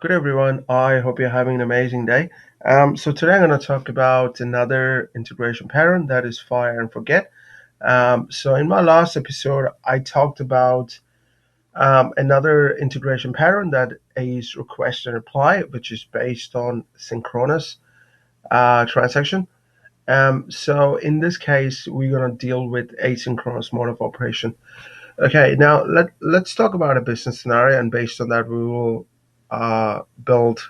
Good everyone. I hope you're having an amazing day. So today I'm going to talk about another integration pattern that is fire and forget. So in my last episode, I talked about another integration pattern that is request and reply, which is based on synchronous transaction. So in this case, we're going to deal with asynchronous mode of operation. Okay, now let's talk about a business scenario, and based on that, we will build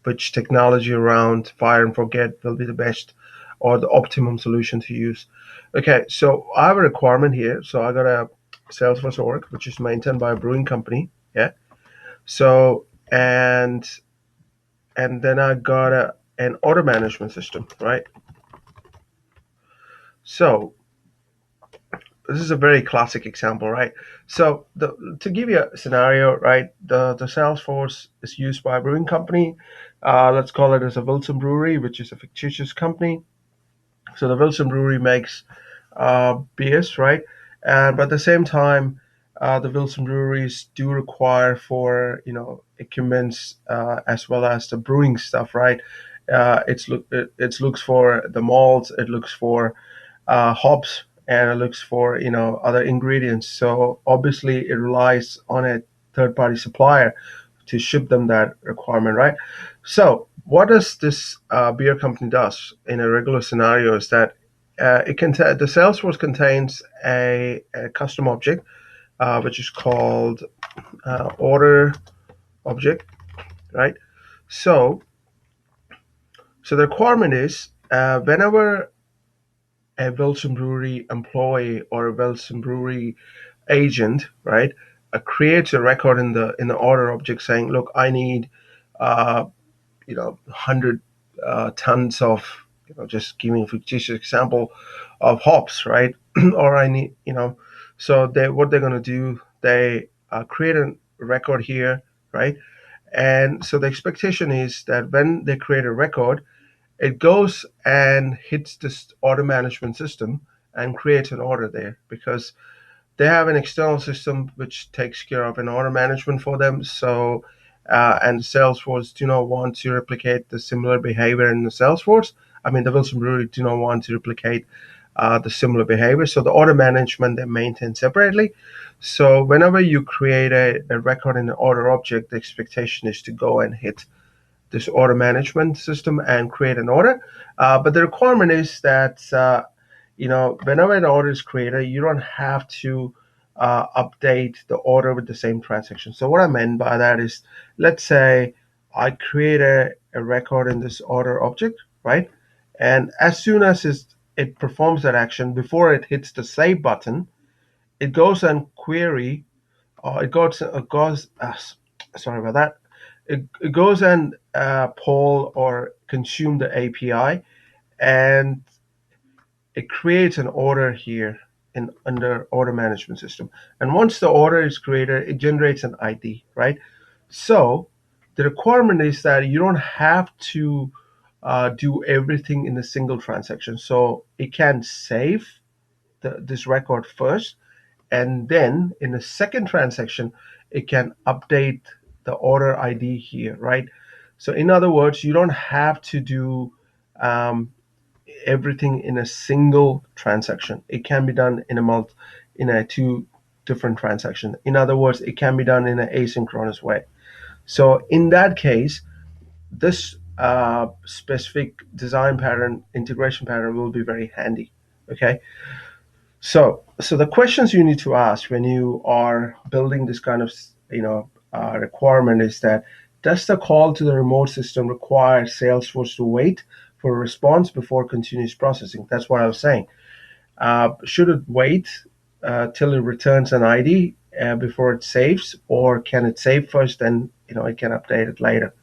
which technology around fire and forget will be the best or the optimum solution to use. Okay, so I have a requirement here. So I got a Salesforce org, which is maintained by a brewing company. Yeah. So and then I got an order management system, right? So this is a very classic example, right? So to give you a scenario, right, the Salesforce is used by a brewing company. Let's call it as a Wilson Brewery, which is a fictitious company. So the Wilson Brewery makes beers, right? And but at the same time, the Wilson breweries do require for equipments as well as the brewing stuff, right? It looks for the malts, it looks for hops, and it looks for other ingredients. So obviously, it relies on a third-party supplier to ship them that requirement, right? So what does this beer company does in a regular scenario is that the Salesforce contains a custom object which is called order object, right? So so the requirement is whenever a Wilson Brewery employee or a Wilson Brewery agent, right, creates a record in the order object saying, look, I need uh, 100 tons of, just giving a fictitious example of hops, right? Or I need, so what they're going to do, they create a record here, right? And so the expectation is that when they create a record, it goes and hits this order management system and creates an order there because they have an external system which takes care of an order management for them. So, and Salesforce do not want to replicate the similar behavior in the Salesforce. I mean, the Wilson Brewery do not want to replicate the similar behavior. So the order management they maintain separately. So whenever you create a record in the order object, the expectation is to go and hit this order management system and create an order. But the requirement is that whenever an order is created, you don't have to update the order with the same transaction. So what I meant by that is, let's say I create a record in this order object, right? And as soon as it performs that action, before it hits the save button, it goes and query, or sorry about that. It goes and poll or consume the API, and it creates an order here in under order management system. And once the order is created, it generates an ID, right? So the requirement is that you don't have to do everything in a single transaction. So it can save this record first, and then in the second transaction, it can update the order ID here, right? So in other words, you don't have to do um, everything in a single transaction. It can be done in a two different transaction. In other words, it can be done in an asynchronous way. So in that case, this specific design pattern, integration pattern will be very handy. Okay. So the questions you need to ask when you are building this kind of requirement is that, does the call to the remote system require Salesforce to wait for a response before continuous processing? That's what I was saying. Should it wait till it returns an ID before it saves, or can it save first and it can update it later?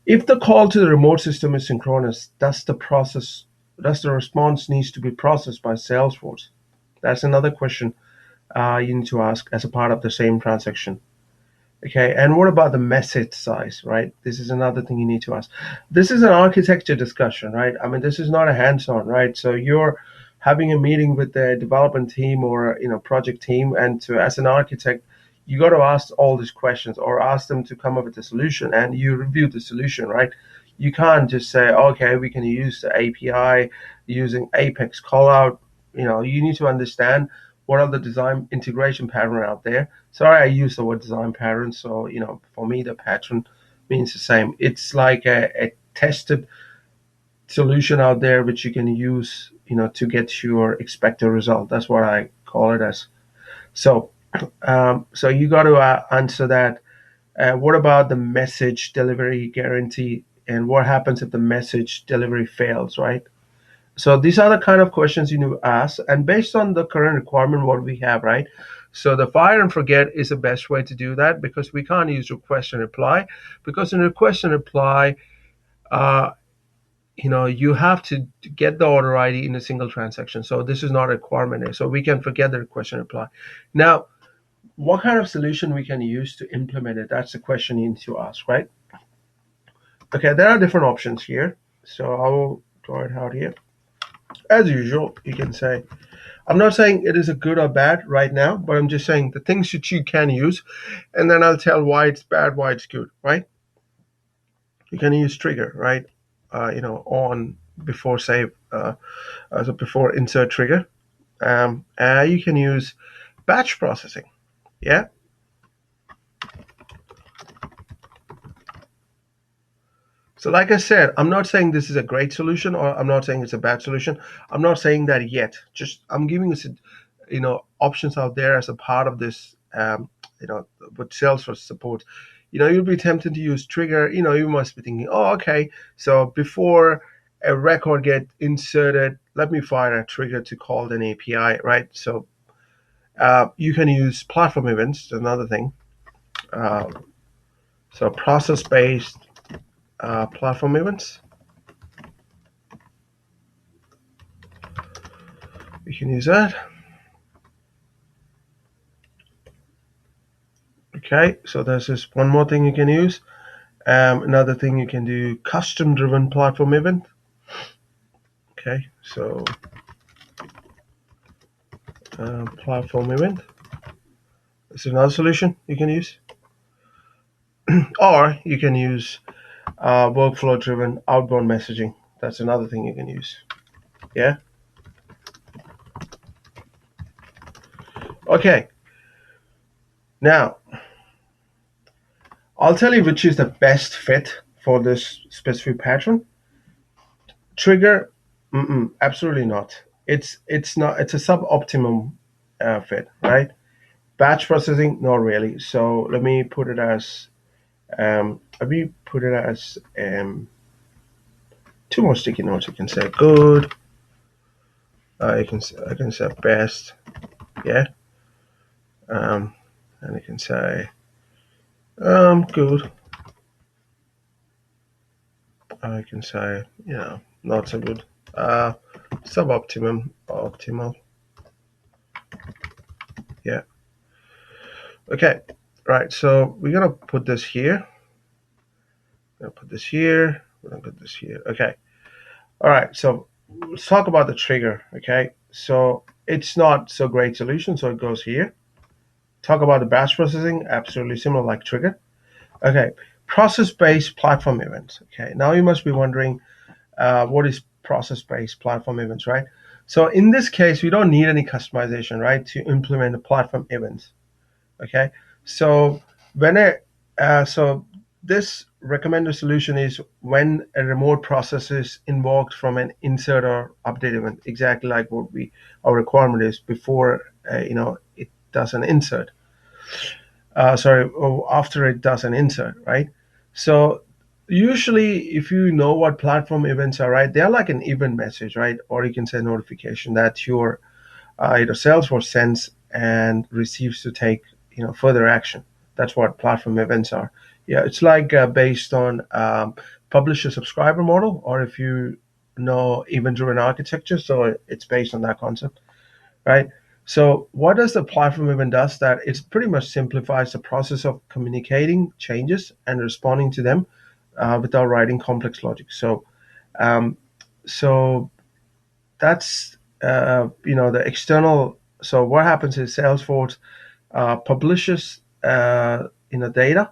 If the call to the remote system is synchronous, does the response needs to be processed by Salesforce? That's another question you need to ask as a part of the same transaction. Okay, and what about the message size, right? This is another thing you need to ask. This is an architecture discussion, right? I mean, this is not a hands-on, right? So you're having a meeting with the development team or project team, and as an architect, you got to ask all these questions or ask them to come up with a solution, and you review the solution, right? You can't just say, okay, we can use the API using Apex callout. You need to understand what are the design integration pattern out there. Sorry, I use the word design pattern. So, for me, the pattern means the same. It's like a tested solution out there which you can use, to get your expected result. That's what I call it as. So, so you got to answer that. What about the message delivery guarantee? And what happens if the message delivery fails, right? So these are the kind of questions you need to ask. And based on the current requirement, what we have, right? So the fire and forget is the best way to do that, because we can't use request and reply. Because in request and reply, uh, you have to get the order ID in a single transaction. So this is not a requirement. So we can forget the request and reply. Now, what kind of solution we can use to implement it? That's the question you need to ask, right? Okay, there are different options here. So I will draw it out here. As usual, you can say, I'm not saying it is a good or bad right now, but I'm just saying the things that you can use, and then I'll tell why it's bad, why it's good, right? You can use trigger, right? On before save, so before insert trigger. You can use batch processing, yeah. So, like I said, I'm not saying this is a great solution, or I'm not saying it's a bad solution. I'm not saying that yet. Just I'm giving you, options out there as a part of this. What Salesforce supports. You'll be tempted to use trigger. You must be thinking, oh, okay. So before a record get inserted, let me fire a trigger to call an API, right? So you can use platform events. Another thing. Uh, so process-based platform events. We can use that. Okay, so there's just one more thing you can use. Another thing you can do, custom-driven platform event. Okay, so platform event is another solution you can use. Or you can use workflow-driven outbound messaging. That's another thing you can use. Yeah. Okay. Now, I'll tell you which is the best fit for this specific pattern. Trigger, absolutely not. It's not. It's a suboptimum fit, right? Batch processing, not really. So let me put it as two more sticky notes. You can say good. I can say best, yeah. And you can say good. I can say not so good. Suboptimum, optimal, yeah. Okay, right. So we're gonna put this here. We're gonna put this here. We're gonna put this here. Okay. All right. So let's talk about the trigger. Okay. So it's not so great solution. So it goes here. Talk about the batch processing. Absolutely similar like trigger. Okay. Process-based platform events. Okay. Now you must be wondering, what is process-based platform events, right? So in this case, we don't need any customization, right, to implement the platform events. Okay. So when so this recommended solution is when a remote process is invoked from an insert or update event, exactly like what our requirement is before it does an insert. After it does an insert, right? So usually, if you know what platform events are, right, they're like an event message, right, or you can say notification that your Salesforce sends and receives to take further action. That's what platform events are. Yeah, it's like based on publisher subscriber model, or if you know event-driven architecture, so it's based on that concept, right? So what does the platform event does that it pretty much simplifies the process of communicating changes and responding to them without writing complex logic. Um, so that's the external. So what happens is Salesforce publishes data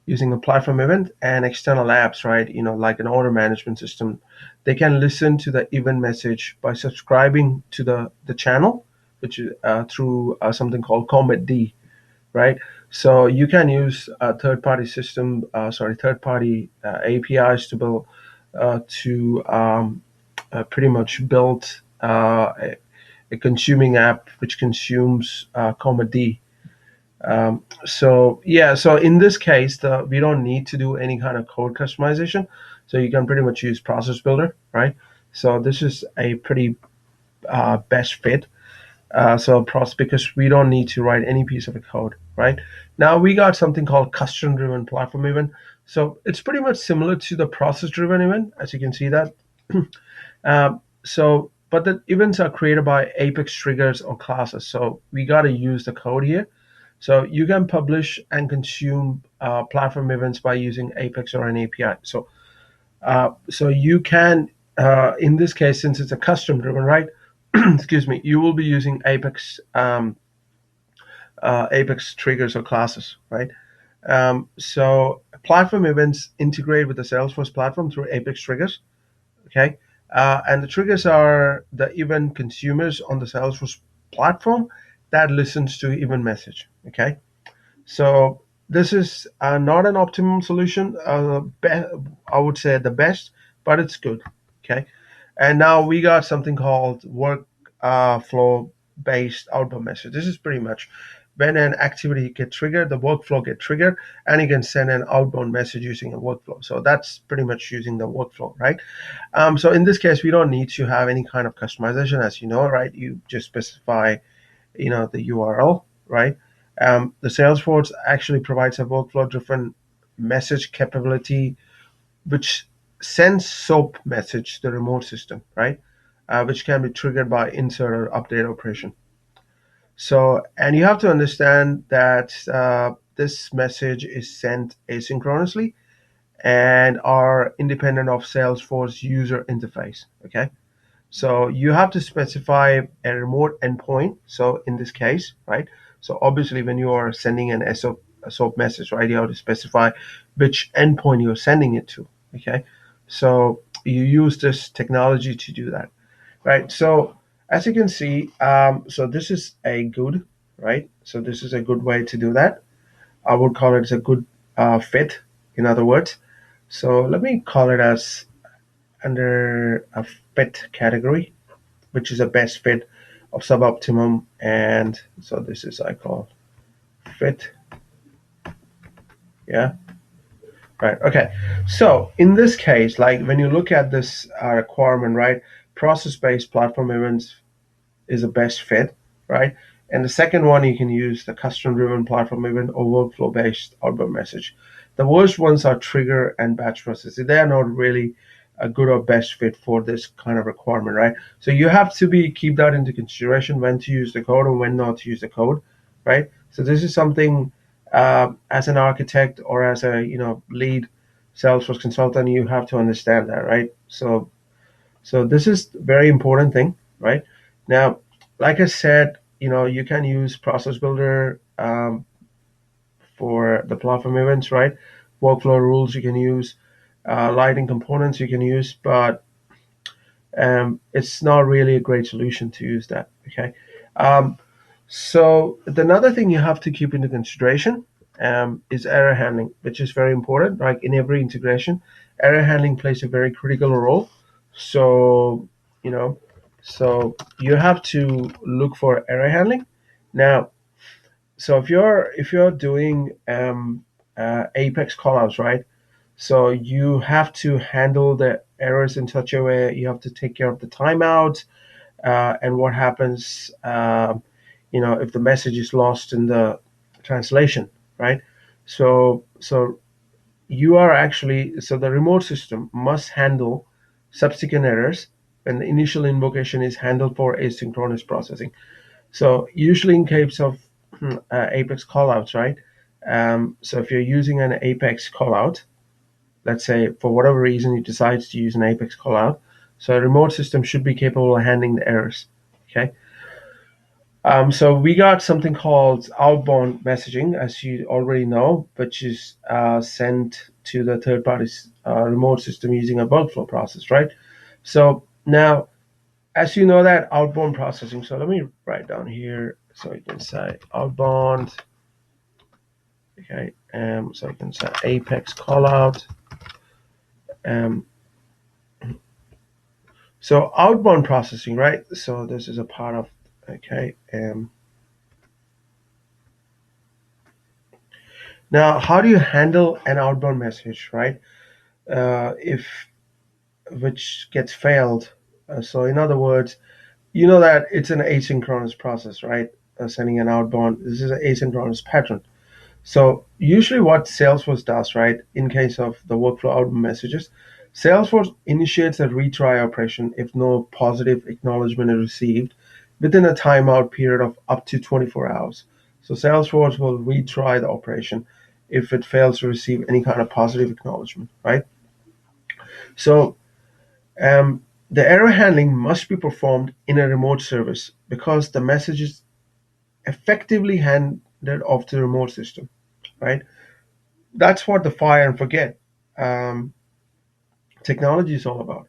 using a platform event, and external apps, right? Like an order management system. They can listen to the event message by subscribing to the channel, which is through something called Comet D, right? So you can use a third-party APIs to build to pretty much build a consuming app which consumes Comet D. So in this case, we don't need to do any kind of code customization. So you can pretty much use Process Builder, right? So this is a pretty best fit. Because we don't need to write any piece of a code, right? Now we got something called custom-driven platform event. So it's pretty much similar to the process-driven event, as you can see that. But the events are created by Apex triggers or classes. So we got to use the code here. So you can publish and consume platform events by using Apex or an API. So you can, in this case, since it's a custom driven, right? Excuse me, you will be using Apex triggers or classes, right? So platform events integrate with the Salesforce platform through Apex triggers. Okay, and the triggers are the event consumers on the Salesforce platform that listens to event message. Okay, so this is not an optimum solution. I would say the best, but it's good. Okay, and now we got something called workflow based outbound message. This is pretty much when an activity get triggered, the workflow get triggered, and you can send an outbound message using a workflow. So that's pretty much using the workflow, right? So in this case, we don't need to have any kind of customization, as you know, right? You just specify, the URL, right? The Salesforce actually provides a workflow-driven message capability, which sends SOAP message to the remote system, right? Which can be triggered by insert or update operation. So, and you have to understand that this message is sent asynchronously and are independent of Salesforce user interface. Okay. So you have to specify a remote endpoint. So in this case, right? So obviously, when you are sending an SOAP message, right, you have to specify which endpoint you're sending it to. Okay. So you use this technology to do that, right? So as you can see, so this is a good, right? So this is a good way to do that. I would call it as a good fit, in other words. So let me call it as under a fit category, which is a best fit of suboptimum. And so this is I call fit. Yeah. Right. Okay. So in this case, like when you look at this requirement, right, process-based platform events is the best fit, right? And the second one, you can use the custom-driven platform event or workflow-based outbound message. The worst ones are trigger and batch processes. They are not really a good or best fit for this kind of requirement, right? So you have to keep that into consideration when to use the code and when not to use the code, right? So this is something as an architect or as a lead Salesforce consultant, you have to understand that, right? So this is very important thing, right? Now, like I said, you can use Process Builder for the platform events, right? Workflow rules you can use, lighting components you can use, but it's not really a great solution to use that. Okay. Um, so another thing you have to keep into consideration is error handling, which is very important. Like in every integration, error handling plays a very critical role. So you know, so you have to look for error handling. Now, so if you're doing Apex callouts, right? So you have to handle the errors in such a way. You have to take care of the timeouts and what happens, if the message is lost in the translation, right? So you are actually so the remote system must handle subsequent errors when the initial invocation is handled for asynchronous processing. So usually in case of Apex callouts, right? So if you're using an Apex callout, let's say for whatever reason you decide to use an Apex callout, so a remote system should be capable of handling the errors. Okay. So we got something called outbound messaging, as you already know, which is sent to the third party's remote system using a workflow process, right? So now, as you know that outbound processing, so let me write down here so you can say outbound, okay, so you can say Apex callout. Um, so outbound processing, right? So this is a part of, okay. Now, how do you handle an outbound message, right? If which gets failed. So in other words, you know that it's an asynchronous process, right? Sending an outbound. This is an asynchronous pattern. So usually what Salesforce does, right, in case of the workflow outbound messages, Salesforce initiates a retry operation if no positive acknowledgement is received within a timeout period of up to 24 hours. So Salesforce will retry the operation if it fails to receive any kind of positive acknowledgement, right? So the error handling must be performed in a remote service because the message is effectively handed off to the remote system, right? That's what the fire and forget um, technology is all about,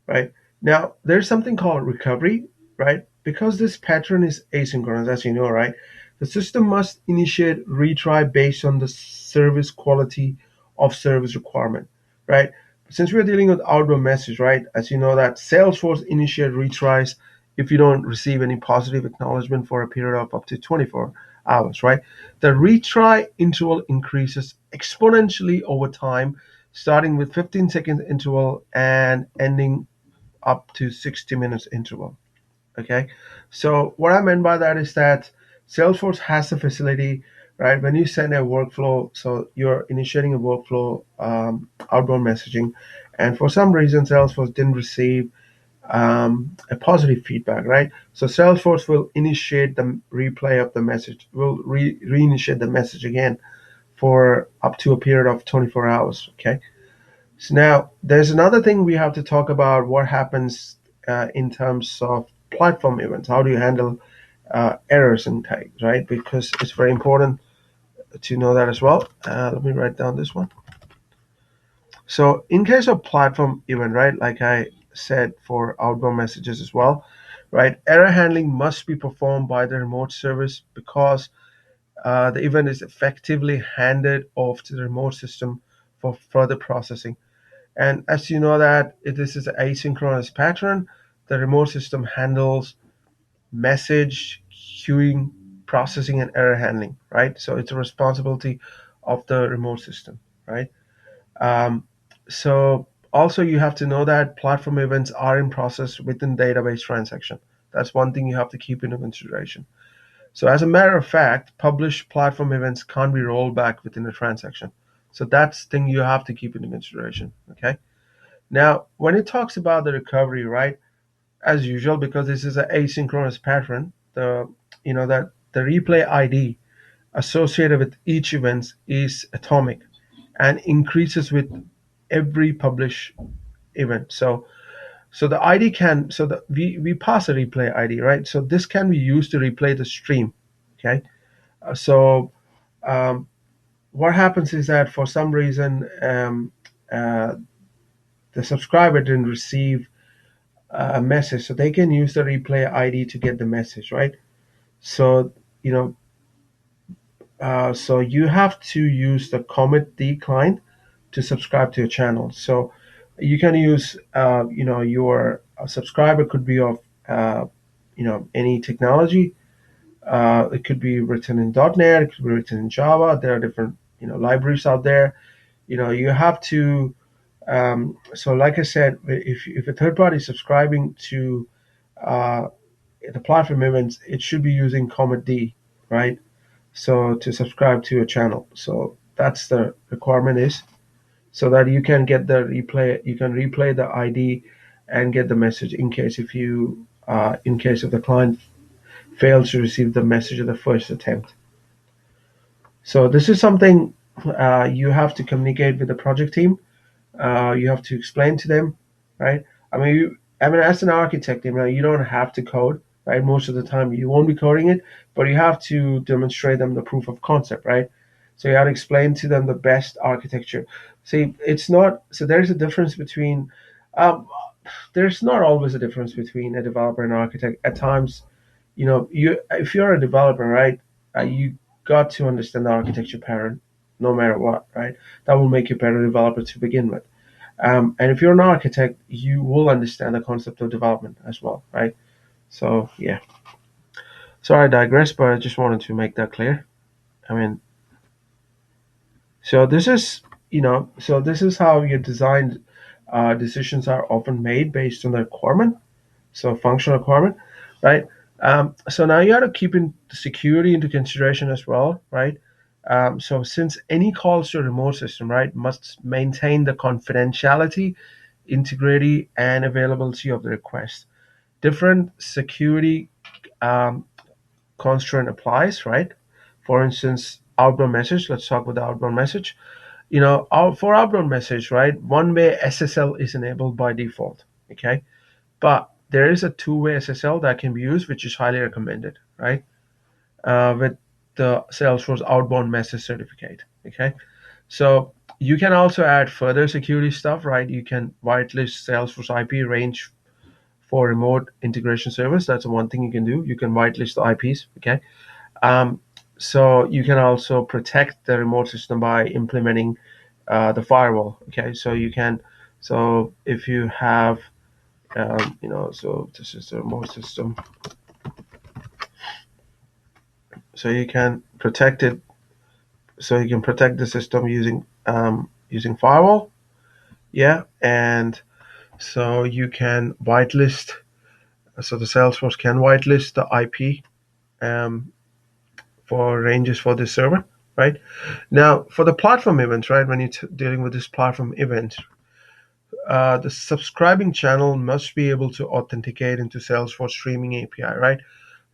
right? Now, there's something called recovery, right? Because this pattern is asynchronous, as you know, right? The system must initiate retry based on the service quality of service requirement, right? Since we're dealing with outbound message, right? As you know that Salesforce initiate retries if you don't receive any positive acknowledgement for a period of up to 24 hours, right? The retry interval increases exponentially over time, starting with 15-second interval and ending up to 60 minutes interval. Okay. So what I meant by that is that Salesforce has the facility, right? When you send a workflow, so you're initiating a workflow, outbound messaging, and for some reason Salesforce didn't receive a positive feedback, right? So Salesforce will initiate the replay of the message, will reinitiate the message again for up to a period of 24 hours. Okay. So now there's another thing we have to talk about what happens in terms of platform events. How do you handle errors and tags, right? Because it's very important to know that as well. Let me write down this one. So in case of platform event, right, like I said for outbound messages as well, right, error handling must be performed by the remote service because the event is effectively handed off to the remote system for further processing. And as you know that this is an asynchronous pattern, the remote system handles message queuing, processing, and error handling, right? So it's a responsibility of the remote system, right? Um, so also you have to know that platform events are in process within database transaction. That's one thing you have to keep into consideration. So as a matter of fact, published platform events can't be rolled back within a transaction. So that's the thing you have to keep into consideration. Okay. Now, when it talks about the recovery, right, as usual, because this is an asynchronous pattern, the that the replay ID associated with each event is atomic and increases with every published event. So the ID can so the we pass a replay ID, right? So this can be used to replay the stream. Okay. So what happens is that for some reason uh, the subscriber didn't receive a message, so they can use the replay ID to get the message, right? So you know, so you have to use the commit decline to subscribe to your channel. So you can use, your subscriber could be of, any technology. It could be written in .NET, it could be written in Java. There are different, libraries out there. You have to. So, like I said, if a third party is subscribing to uh, the platform events, it should be using Comet D, right? So to subscribe to a channel. So that's the requirement is so that you can get the replay, you can replay the ID and get the message in case if the client fails to receive the message at the first attempt. So this is something you have to communicate with the project team. You have to explain to them, right? I mean, as an architect, you don't have to code. right? Most of the time you won't be coding it, but you have to demonstrate them the proof of concept, right? So you have to explain to them the best architecture. See, it's not, so there's a difference between, um, there's not always a difference between a developer and an architect. At times, you if you're a developer, right, you got to understand the architecture pattern no matter what, right? That will make you a better developer to begin with. And if you're an architect, you will understand the concept of development as well, right? So yeah. Sorry, I digress, but I just wanted to make that clear. I mean, so this is how your design decisions are often made based on the requirement, so functional requirement, right? So now you got to keep in security into consideration as well, right? So since any calls to a remote system, right, must maintain the confidentiality, integrity, and availability of the request. Different security um, constraint applies, right? For instance, outbound message. Let's talk about the outbound message. For outbound message, right, one-way SSL is enabled by default. Okay, but there is a two-way SSL that can be used, which is highly recommended, right? With the Salesforce outbound message certificate. Okay, so you can also add further security stuff, right? You can whitelist Salesforce IP range for remote integration service. That's one thing you can do. You can whitelist the IPs. Okay, um, so you can also protect the remote system by implementing the firewall. Okay, so you can, so if you have, so this is the remote system. So you can protect it. So you can protect the system using firewall. Yeah, and so you can whitelist. So the Salesforce can whitelist the IP um, for ranges for this server, right? Now, for the platform events, right, when you're dealing with this platform event, the subscribing channel must be able to authenticate into Salesforce streaming API, right?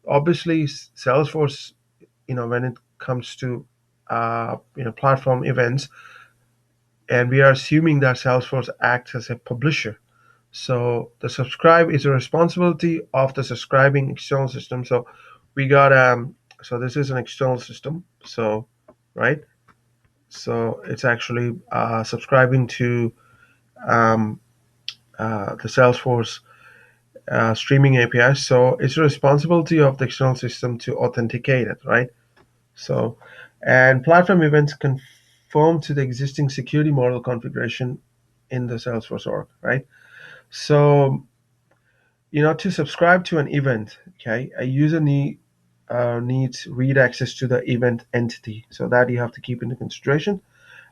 Obviously, Salesforce, when it comes to platform events, and we are assuming that Salesforce acts as a publisher. So the subscribe is a responsibility of the subscribing external system. So we got so this is an external system. So right. So it's actually subscribing to um, the Salesforce streaming API. So it's a responsibility of the external system to authenticate it, right? So, and platform events conform to the existing security model configuration in the Salesforce org, right? So, to subscribe to an event, okay, a user needs read access to the event entity. So that you have to keep into consideration.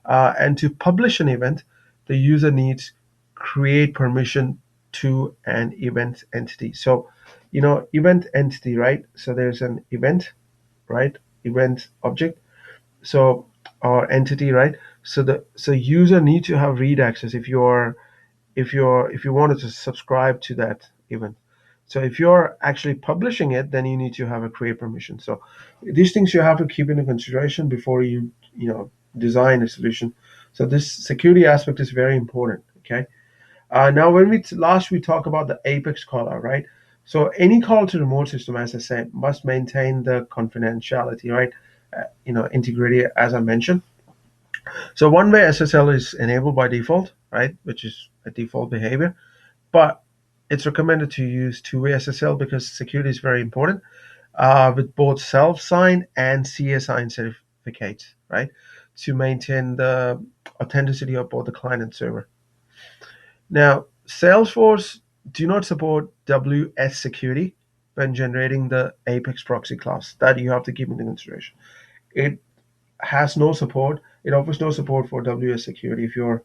And to publish an event, the user needs create permission to an event entity. So, event entity, right? So there's an event, right? Event object. So or entity, right? So user need to have read access if you wanted to subscribe to that event. So if you're actually publishing it, then you need to have a create permission. So these things you have to keep into consideration before you design a solution. So this security aspect is very important. Okay. Now when we talk about the Apex caller, right? So any call to remote system, as I said, must maintain the confidentiality, right? Integrity, as I mentioned. So one-way SSL is enabled by default, right? Which is a default behavior. But it's recommended to use two-way SSL because security is very important with both self-sign and CA-sign certificates, right? To maintain the authenticity of both the client and server. Now, Salesforce do not support WS security when generating the Apex proxy class. That you have to keep into consideration. It has no support. It offers no support for WS security if you're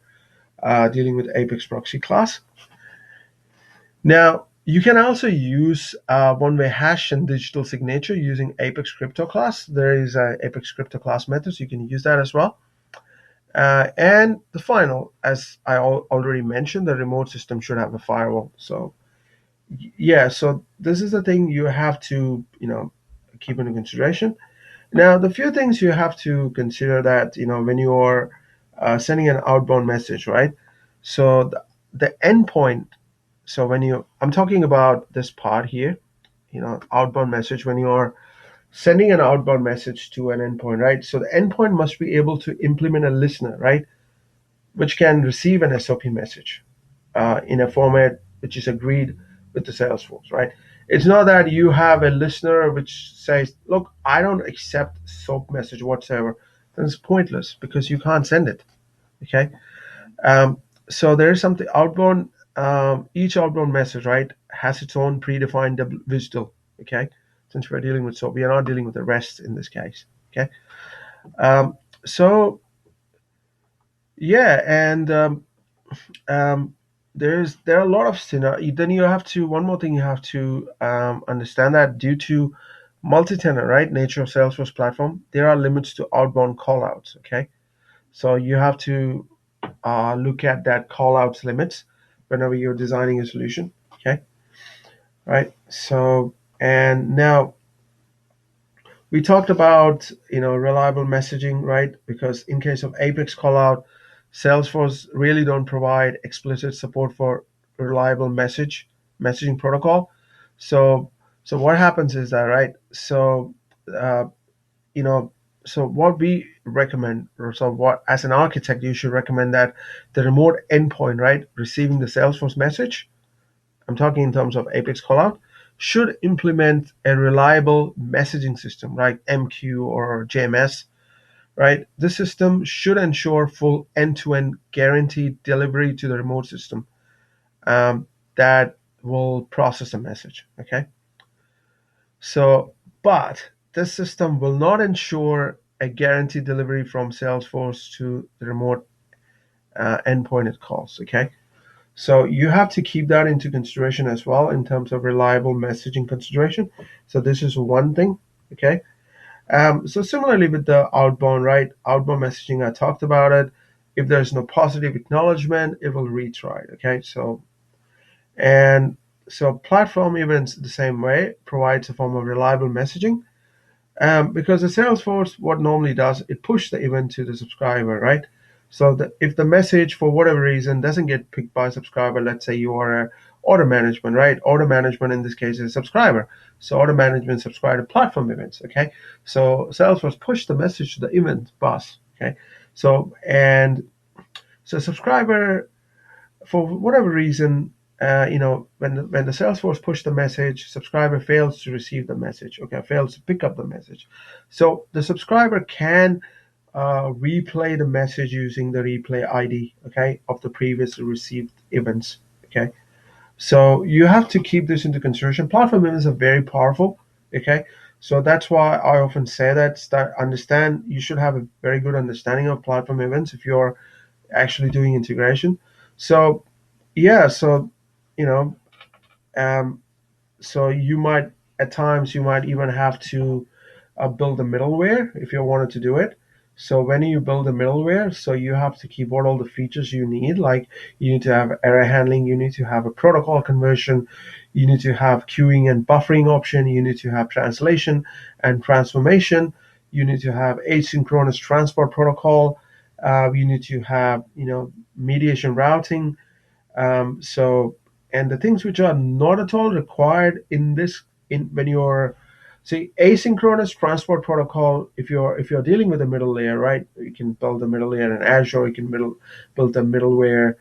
dealing with Apex proxy class. Now, you can also use one-way hash and digital signature using Apex Crypto class. There is a Apex Crypto class method, so you can use that as well. And the final, as I already mentioned, the remote system should have a firewall. So yeah, so this is the thing you have to keep into consideration. Now, the few things you have to consider that when you are sending an outbound message, right? So the endpoint. So I'm talking about this part here, outbound message when you are sending an outbound message to an endpoint, right? So the endpoint must be able to implement a listener, right, which can receive an SOP message in a format which is agreed with the Salesforce, right? It's not that you have a listener which says, "Look, I don't accept SOAP message whatsoever." Then it's pointless because you can't send it. Okay. Um, so there is something outbound. Each outbound message, right, has its own predefined WSDL. Okay. Since we're dealing with SOAP, we are not dealing with the rest in this case. Okay. Um, so yeah, and um, there are a lot of scenario. Then you have to one more thing you have to understand that due to multi-tenant, right, nature of Salesforce platform, there are limits to outbound callouts. Okay, so you have to look at that callouts limits whenever you're designing a solution. Okay, right. So and now we talked about reliable messaging, right? Because in case of Apex callout, Salesforce really don't provide explicit support for reliable messaging protocol. So so what happens is that, right? Uh, you know so what we recommend, or so what as an architect you should recommend, that the remote endpoint, right, receiving the Salesforce message, I'm talking in terms of Apex callout, should implement a reliable messaging system, right? MQ or JMS, right? This system should ensure full end-to-end guaranteed delivery to the remote system that will process a message. Okay, so but this system will not ensure a guaranteed delivery from Salesforce to the remote endpoint it calls. Okay, so you have to keep that into consideration as well in terms of reliable messaging consideration. So this is one thing. Okay. So similarly with the outbound, right? Outbound messaging, I talked about it. If there's no positive acknowledgement, it will retry. Okay. And so platform events the same way provides a form of reliable messaging. Because the Salesforce, what normally does, it push the event to the subscriber, right? So that if the message for whatever reason doesn't get picked by a subscriber, let's say you are a order management, right? Order management in this case is a subscriber. So order management subscribe to platform events, okay? So Salesforce push the message to the event bus, okay? So and so subscriber, for whatever reason, when the Salesforce push the message, subscriber fails to receive the message, okay, fails to pick up the message. So the subscriber can replay the message using the replay ID, okay, of the previously received events, okay. So you have to keep this into consideration. Platform events are very powerful, okay. So that's why I often say that you should have a very good understanding of platform events if you're actually doing integration. So yeah, so you know, um, so you might at times you might even have to build a middleware if you wanted to do it. So when you build a middleware, so you have to keep all the features you need. Like you need to have error handling, you need to have a protocol conversion, you need to have queuing and buffering option, you need to have translation and transformation, you need to have asynchronous transport protocol, you need to have mediation routing, and the things which are not at all required in this, in when you're see asynchronous transport protocol, if you're dealing with a middle layer, right? You can build a middle layer in Azure, you can build a middleware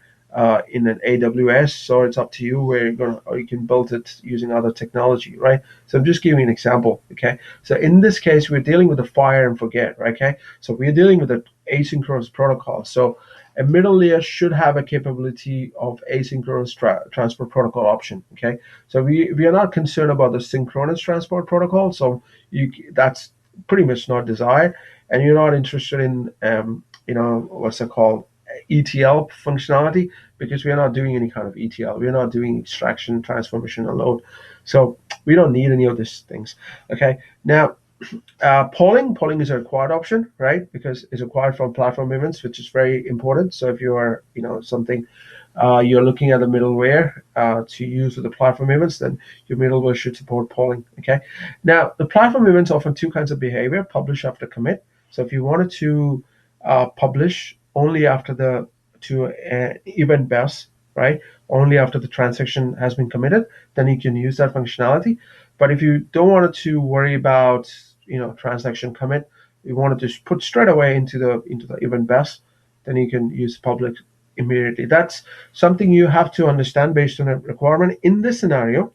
in an AWS. So it's up to you where you're gonna, or you can build it using other technology, right? So I'm just giving you an example, okay? So in this case, we're dealing with a fire and forget, right? Okay, so we're dealing with an asynchronous protocol. So a middle layer should have a capability of asynchronous transport protocol option. Okay, so we are not concerned about the synchronous transport protocol. So that's pretty much not desired, and you're not interested in what's it called, ETL functionality, because we are not doing any kind of ETL. We are not doing extraction, transformation, and load. So we don't need any of these things. Okay, now polling is a required option, right? Because it's required from platform events, which is very important. So if you are, something, you're looking at the middleware to use with the platform events, then your middleware should support polling. Okay. Now the platform events offer two kinds of behavior: publish after commit. So if you wanted to publish only after the to an event bus, right? Only after the transaction has been committed, then you can use that functionality. But if you don't want to worry about transaction commit, you want to just put straight away into the event bus, then you can use public immediately. That's something you have to understand based on a requirement. In this scenario,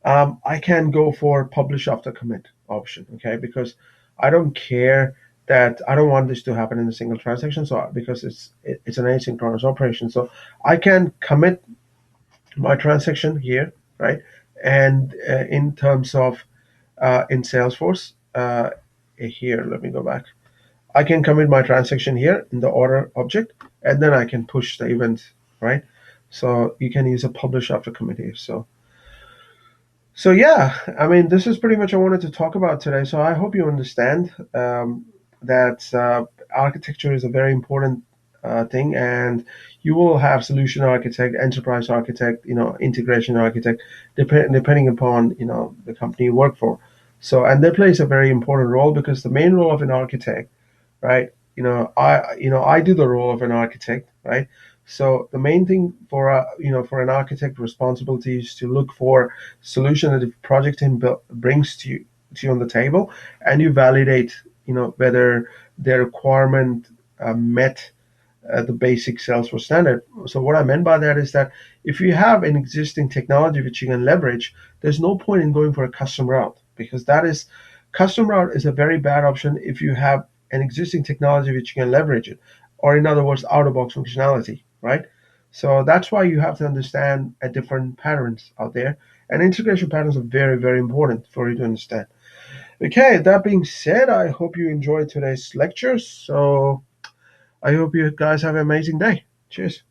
I can go for publish after commit option, okay? Because I don't care that I don't want this to happen in a single transaction, so because it's an asynchronous operation, so I can commit my transaction here, right? And in terms of in Salesforce, here, let me go back. I can commit my transaction here in the order object, and then I can push the event, right? So you can use a publish after commit here. So yeah, I mean, this is pretty much I wanted to talk about today. So I hope you understand that architecture is a very important thing, and you will have solution architect, enterprise architect, integration architect, depending upon the company you work for. So and that plays a very important role because the main role of an architect, right? I do the role of an architect, right? So the main thing for for an architect responsibility is to look for solution that the project team brings to you on the table, and you validate whether their requirement met the basic Salesforce standard. So what I meant by that is that if you have an existing technology which you can leverage, there's no point in going for a custom route because custom route is a very bad option if you have an existing technology which you can leverage it, or in other words, out of box functionality, right? So that's why you have to understand different patterns out there, and integration patterns are very, very important for you to understand. Okay, that being said, I hope you enjoyed today's lecture. So I hope you guys have an amazing day. Cheers.